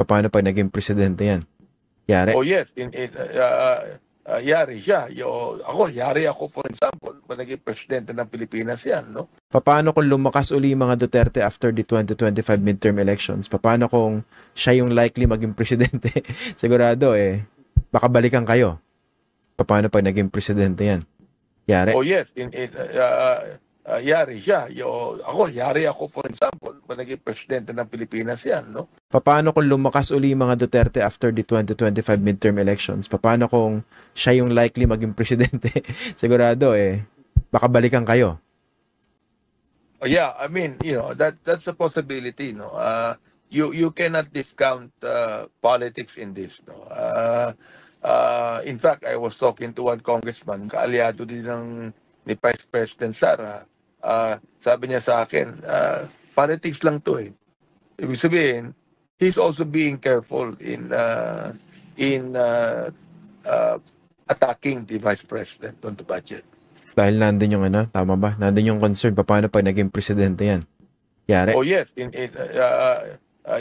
Paano pag naging presidente yan? Yari. Oh yes, yari siya. Yari ako for example, pag naging presidente ng Pilipinas yan, no? Paano kung lumakas uli yung mga Duterte after the 2025 midterm elections? Paano kung siya yung likely maging presidente? Sigurado baka balikan kayo. Paano pag naging presidente yan? Yari. Oh yes, yari siya. Yari ako for example, pag naging presidente ng Pilipinas yan, no? Paano kung lumakas uli yung mga Duterte after the 2025 midterm elections? Paano kung siya yung likely maging presidente? Sigurado baka balikan kayo. Oh, yeah, I mean, that's a possibility, no. You cannot discount politics in this, no. In fact, I was talking to one congressman, kaalyado din ni Vice President Sara. Sabi niya sa akin, politics lang to eh. Ibig sabihin, he's also being careful in attacking the Vice President on the budget. Dahil nandun yung tama ba? Nandun yung concern, paano pag naging presidente yan? Yari. Oh yes,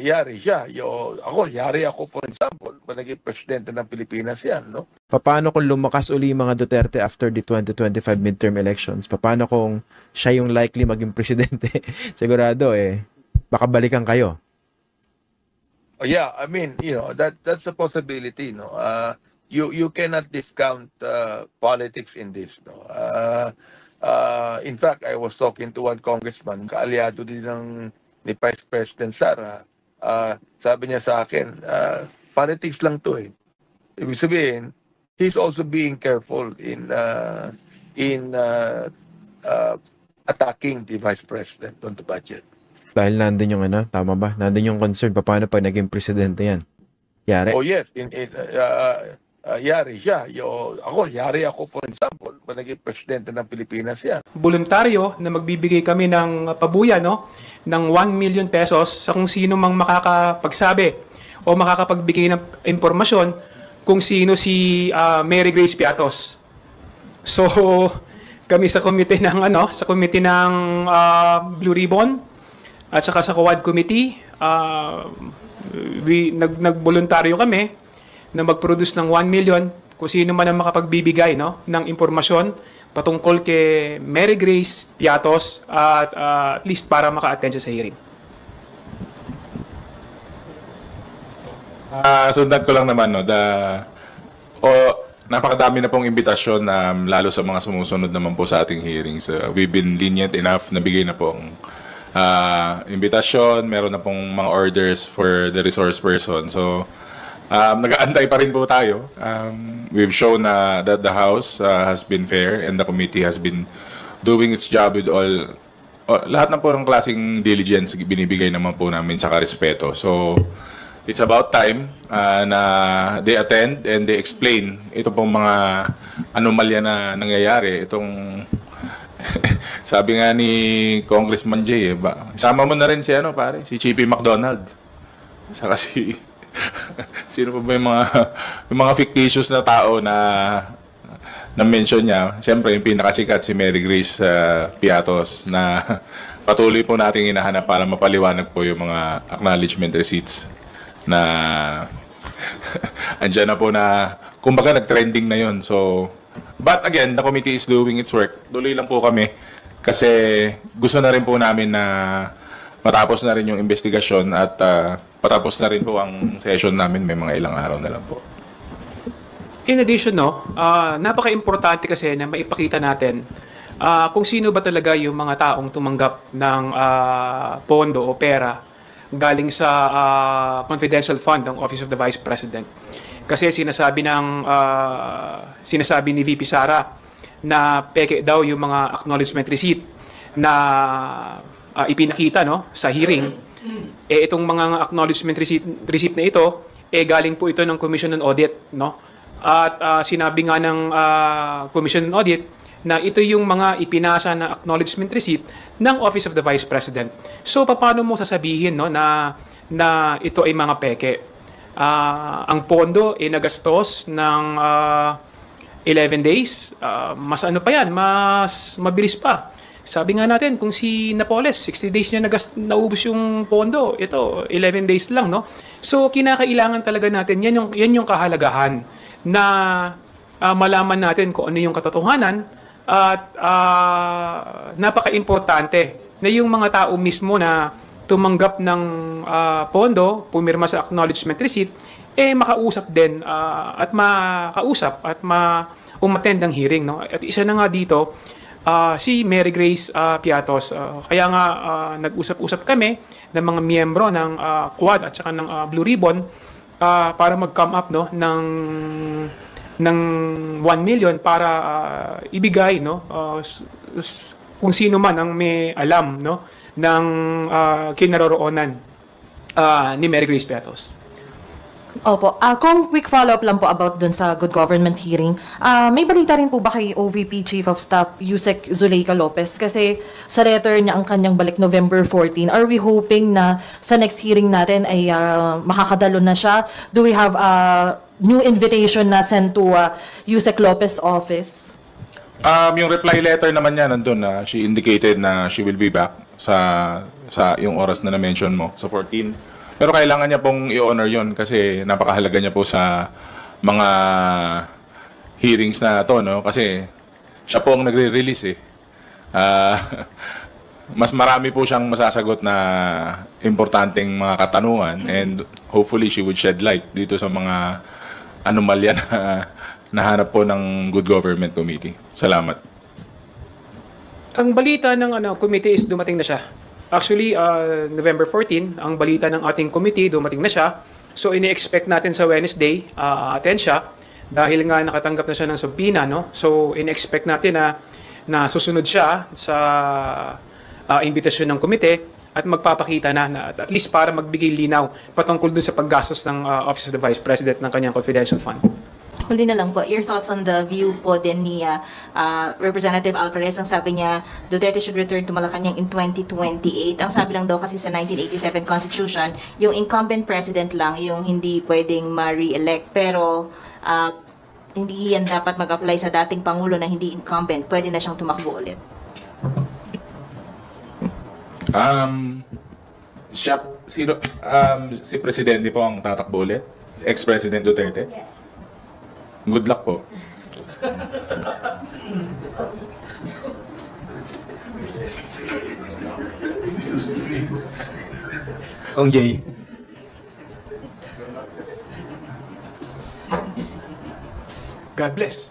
yari siya. Yari ako for example, pag naging presidente ng Pilipinas yan, no? Paano kung lumakas uli yung mga Duterte after the 2025 midterm elections? Paano kung siya yung likely maging presidente? Sigurado baka balikan kayo. Oh, yeah, I mean, that's a possibility, no. You cannot discount politics in this, no. In fact, I was talking to one congressman, kaalyado din ni Vice President Sara. Sabi niya sa akin, politics lang to eh. Ibig sabihin, he's also being careful in attacking the Vice President on the budget. Dahil nandun yung tama ba? Nandun yung concern, paano pag naging presidente yan? Yari. Oh yes, yari siya. Yari ako for example, pag naging presidente ng Pilipinas yan. Voluntaryo na magbibigay kami ng pabuya, no, ng 1 million pesos sa kung sino mang makakapagsabi o makakapagbigay ng impormasyon kung sino si Mary Grace Piatos. So kami sa committee ng Blue Ribbon at saka sa Quad Committee, nagboluntaryo kami na mag-produce ng 1 million kung sino man ang makapagbibigay, no, ng impormasyon patungkol kay Mary Grace Piatos at least para maka-attend siya sa hearing. Sundan ko lang naman, no, napakadami na pong imbitasyon lalo sa mga sumusunod naman po sa ating hearings. We've been lenient enough na bigay na pong imbitasyon, meron na pong mga orders for the resource person. So, nag-aantay pa rin po tayo. We've shown that the House has been fair and the committee has been doing its job with lahat ng po ng klaseng diligence binibigay naman po namin sa respeto. So, it's about time na they attend and they explain ito pong mga anomalya na nangyayari. Itong sabi nga ni Congressman Jay, isama mo na rin si Chippy McDonald. Saka sino pa ba yung mga fictitious na tao na mention niya? Siyempre, yung pinakasikat si Mary Grace Piatos na patuloy po nating hinahanap para mapaliwanag po yung mga acknowledgement receipts na andyan na po na kumbaga nag-trending na yun. So, but again, the committee is doing its work. Tuloy lang po kami kasi gusto na rin po namin na matapos na rin yung investigasyon at patapos na rin po ang session namin, may mga ilang araw na lang po. In addition, napaka-importante kasi na maipakita natin kung sino ba talaga yung mga taong tumanggap ng pondo o pera galing sa confidential fund ng Office of the Vice President. Kasi sinasabi ni VP Sara na peke daw yung mga acknowledgement receipt na ipinakita, no, sa hearing. Itong mga acknowledgement receipt na ito, galing po ito ng Commission on Audit, no? At sinabi nga ng Commission on Audit na ito yung mga ipinasa na acknowledgement receipt ng Office of the Vice President. So, paano mo sasabihin, no, na ito ay mga peke? Ang pondo ay nagastos ng 11 days. Mas ano pa yan, mas mabilis pa. Sabi nga natin, kung si Napoles, 60 days niya naubos yung pondo. Ito, 11 days lang, no? So, kinakailangan talaga natin, yan yung kahalagahan na malaman natin kung ano yung katotohanan at napaka-importante na yung mga tao mismo na tumanggap ng pondo, pumirma sa acknowledgement receipt, makausap din at makausap at umattend ng hearing, no? At isa na nga dito, si Mary Grace Piatos. Kaya nga nag-usap-usap kami ng mga miyembro ng Quad at saka ng Blue Ribbon para mag-come up, no, ng 1 million para ibigay, no, kung sino man ang may alam, no, ng kinaroroonan ni Mary Grace Piatos. Opo. Kung quick follow-up lang po about dun sa good government hearing, may balita rin po ba kay OVP Chief of Staff Yusek Zuleika Lopez? Kasi sa letter niya ang kanyang balik November 14. Are we hoping na sa next hearing natin ay makakadalo na siya? Do we have a new invitation na sent to Yusek Lopez office? Yung reply letter naman niya nandun na she indicated na she will be back sa yung oras na na-mention mo, sa 14. Pero kailangan niya pong i-honor yon kasi napakahalaga niya po sa mga hearings na to, no? Kasi siya po ang nagre-release eh. Mas marami po siyang masasagot na importanteng mga katanungan and hopefully she would shed light dito sa mga anomalya na nahanap po ng Good Government Committee. Salamat. Ang balita ng committee is dumating na siya. Actually, November 14, ang balita ng ating committee, dumating na siya. So, ini-expect natin sa Wednesday, attend siya. Dahil nga nakatanggap na siya ng subpoena, no? So, ini-expect natin na susunod siya sa imbitasyon ng komite at magpapakita na at least para magbigay linaw patungkol dun sa paggastos ng Office of the Vice President ng kanyang confidential fund. Huli na lang po, your thoughts on the view po din ni Representative Alvarez. Ang sabi niya, Duterte should return to Malacanang in 2028. Ang sabi lang daw kasi sa 1987 Constitution, yung incumbent president lang yung hindi pwedeng ma-re-elect. Pero hindi yan dapat mag-apply sa dating Pangulo na hindi incumbent. Pwede na siyang tumakbo ulit. Si Presidente po ang tatakbo ulit? Ex-President Duterte? Yes. Good luck po. Ong Jay. God bless.